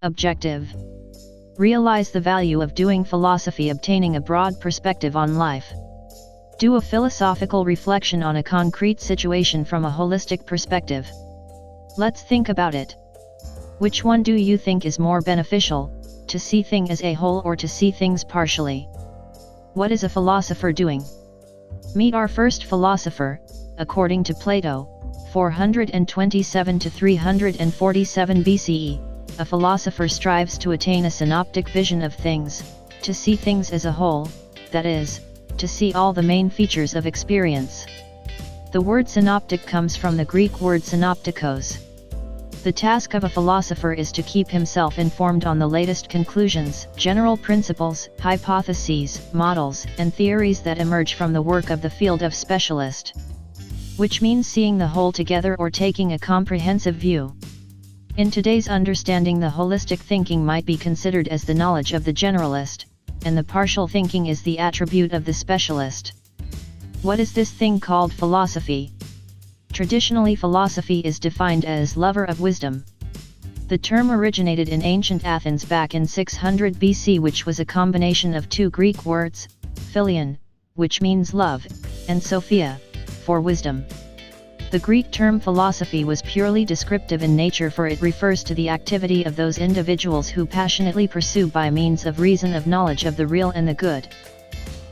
Objective. Realize the value of doing philosophy, obtaining a broad perspective on life. Do a philosophical reflection on a concrete situation from a holistic perspective. Let's think about it. Which one do you think is more beneficial, to see things as a whole or to see things partially? What is a philosopher doing? Meet our first philosopher, according to Plato, 427 to 347 BCE. A philosopher strives to attain a synoptic vision of things, to see things as a whole, that is, to see all the main features of experience. The word synoptic comes from the Greek word synoptikos. The task of a philosopher is to keep himself informed on the latest conclusions, general principles, hypotheses, models, and theories that emerge from the work of the field of specialist. Which means seeing the whole together or taking a comprehensive view. In today's understanding, the holistic thinking might be considered as the knowledge of the generalist, and the partial thinking is the attribute of the specialist. What is this thing called philosophy? Traditionally, philosophy is defined as lover of wisdom. The term originated in ancient Athens back in 600 BC, which was a combination of two Greek words, philion, which means love, and sophia, for wisdom. The Greek term philosophy was purely descriptive in nature, for it refers to the activity of those individuals who passionately pursue by means of reason of knowledge of the real and the good.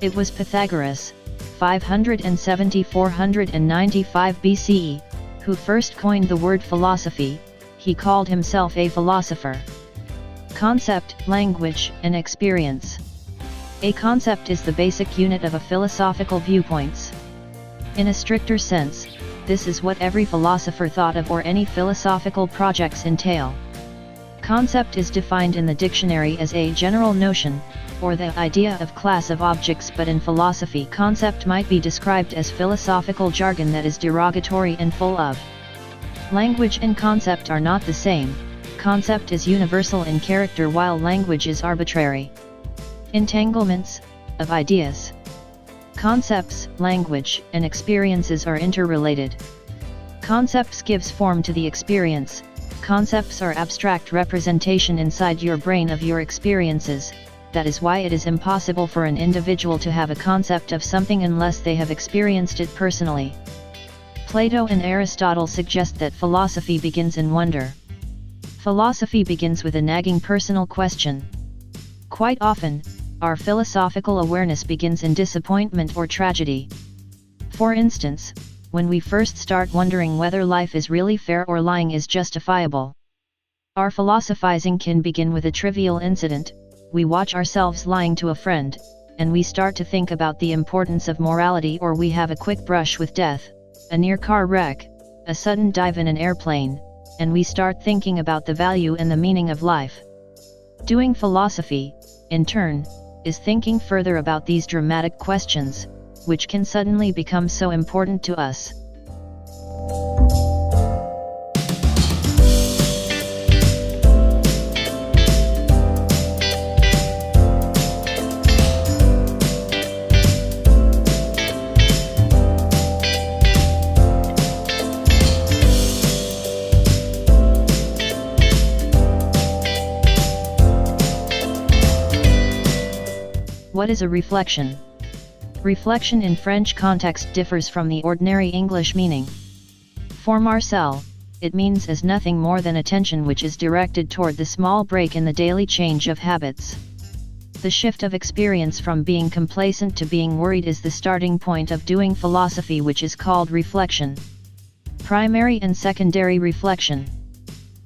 It was Pythagoras, 570–495 BCE, who first coined the word philosophy. He called himself a philosopher. Concept, language, and experience. A concept is the basic unit of a philosophical viewpoints. In a stricter sense, this is what every philosopher thought of or any philosophical projects entail. Concept is defined in the dictionary as a general notion, or the idea of class of objects, but in philosophy, concept might be described as philosophical jargon that is derogatory and full of. Language and concept are not the same. Concept is universal in character while language is arbitrary. Entanglements of ideas. Concepts, language, and experiences are interrelated. Concepts gives form to the experience. Concepts are abstract representation inside your brain of your experiences. That is why it is impossible for an individual to have a concept of something unless they have experienced it personally. Plato and Aristotle suggest that philosophy begins in wonder. Philosophy begins with a nagging personal question. Quite often, our philosophical awareness begins in disappointment or tragedy. For instance, when we first start wondering whether life is really fair or lying is justifiable. Our philosophizing can begin with a trivial incident. We watch ourselves lying to a friend, and we start to think about the importance of morality, or we have a quick brush with death, a near-car wreck, a sudden dive in an airplane, and we start thinking about the value and the meaning of life. Doing philosophy, in turn, is thinking further about these dramatic questions, which can suddenly become so important to us. What is a reflection? Reflection in French context differs from the ordinary English meaning. For Marcel, it means as nothing more than attention which is directed toward the small break in the daily change of habits. The shift of experience from being complacent to being worried is the starting point of doing philosophy, which is called reflection. Primary and secondary reflection.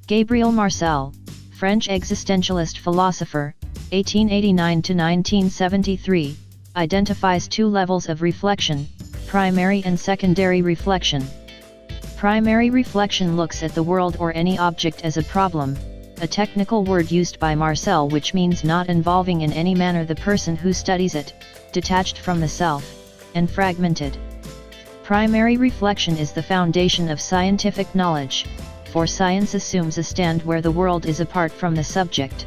Gabriel Marcel, French existentialist philosopher, 1889 to 1973, identifies two levels of reflection, primary and secondary reflection. Primary reflection looks at the world or any object as a problem, a technical word used by Marcel which means not involving in any manner the person who studies it, detached from the self, and fragmented. Primary reflection is the foundation of scientific knowledge, for science assumes a stand where the world is apart from the subject.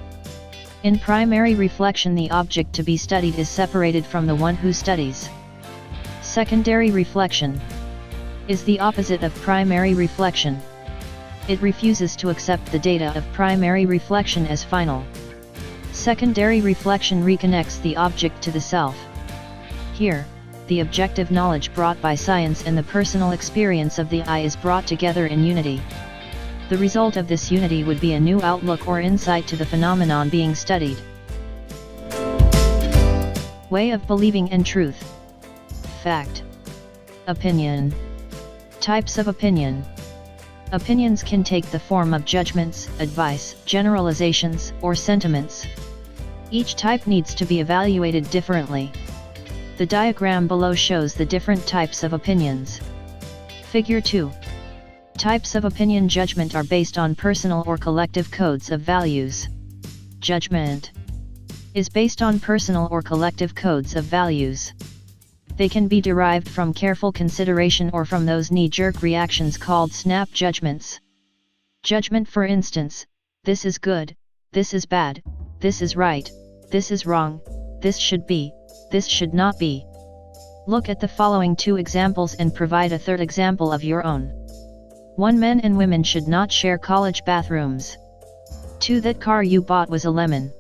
In primary reflection, the object to be studied is separated from the one who studies. Secondary reflection is the opposite of primary reflection. It refuses to accept the data of primary reflection as final. Secondary reflection reconnects the object to the self. Here, the objective knowledge brought by science and the personal experience of the I is brought together in unity. The result of this unity would be a new outlook or insight to the phenomenon being studied. Way of believing in truth. Fact. Opinion. Types of opinion. Opinions can take the form of judgments, advice, generalizations, or sentiments. Each type needs to be evaluated differently. The diagram below shows the different types of opinions. Figure 2. Types of opinion. Judgment are based on personal or collective codes of values. Judgment is based on personal or collective codes of values. They can be derived from careful consideration or from those knee-jerk reactions called snap judgments. Judgment, for instance: this is good, this is bad, this is right, this is wrong, this should be, this should not be. Look at the following 2 examples and provide a third example of your own. 1. Men and women should not share college bathrooms. 2. That car you bought was a lemon.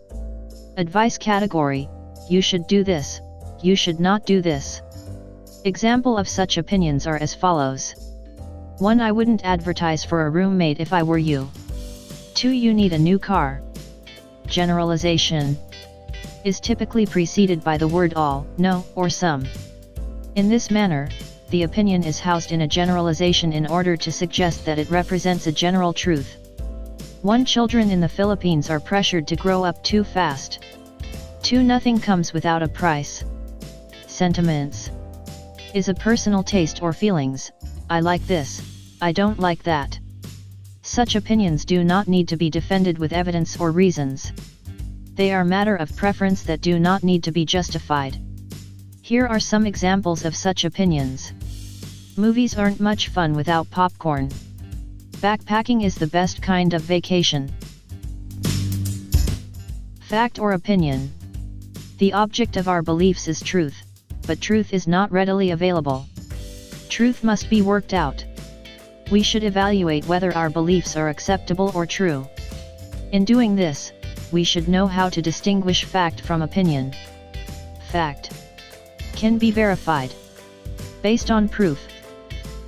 Advice category: you should do this, you should not do this. Example of such opinions are as follows. 1. I wouldn't advertise for a roommate if I were you. 2. You need a new car. Generalization is typically preceded by the word all, no, or some. In this manner, the opinion is housed in a generalization in order to suggest that it represents a general truth. 1. Children in the Philippines are pressured to grow up too fast. 2. Nothing comes without a price. Sentiments is a personal taste or feelings: I like this, I don't like that. Such opinions do not need to be defended with evidence or reasons. They are matter of preference that do not need to be justified. Here are some examples of such opinions. Movies aren't much fun without popcorn. Backpacking is the best kind of vacation. Fact or opinion. The object of our beliefs is truth, but truth is not readily available. Truth must be worked out. We should evaluate whether our beliefs are acceptable or true. In doing this, we should know how to distinguish fact from opinion. Fact can be verified based on proof.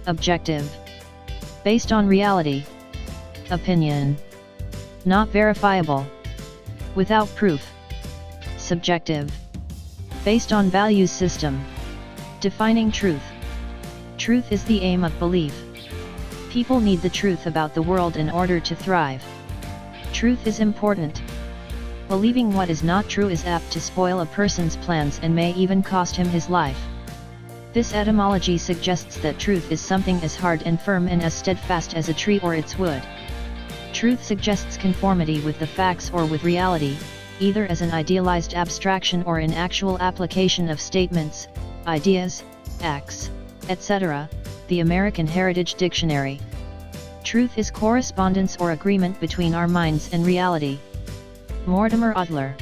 Objective based on reality. Opinion not verifiable without proof. Subjective based on values system. Defining truth. Truth is the aim of belief. People need the truth about the world in order to thrive. Truth is important. Believing what is not true is apt to spoil a person's plans and may even cost him his life. This etymology suggests that truth is something as hard and firm and as steadfast as a tree or its wood. Truth suggests conformity with the facts or with reality, either as an idealized abstraction or in actual application of statements, ideas, acts, etc. The American Heritage Dictionary. Truth is correspondence or agreement between our minds and reality. Mortimer Adler.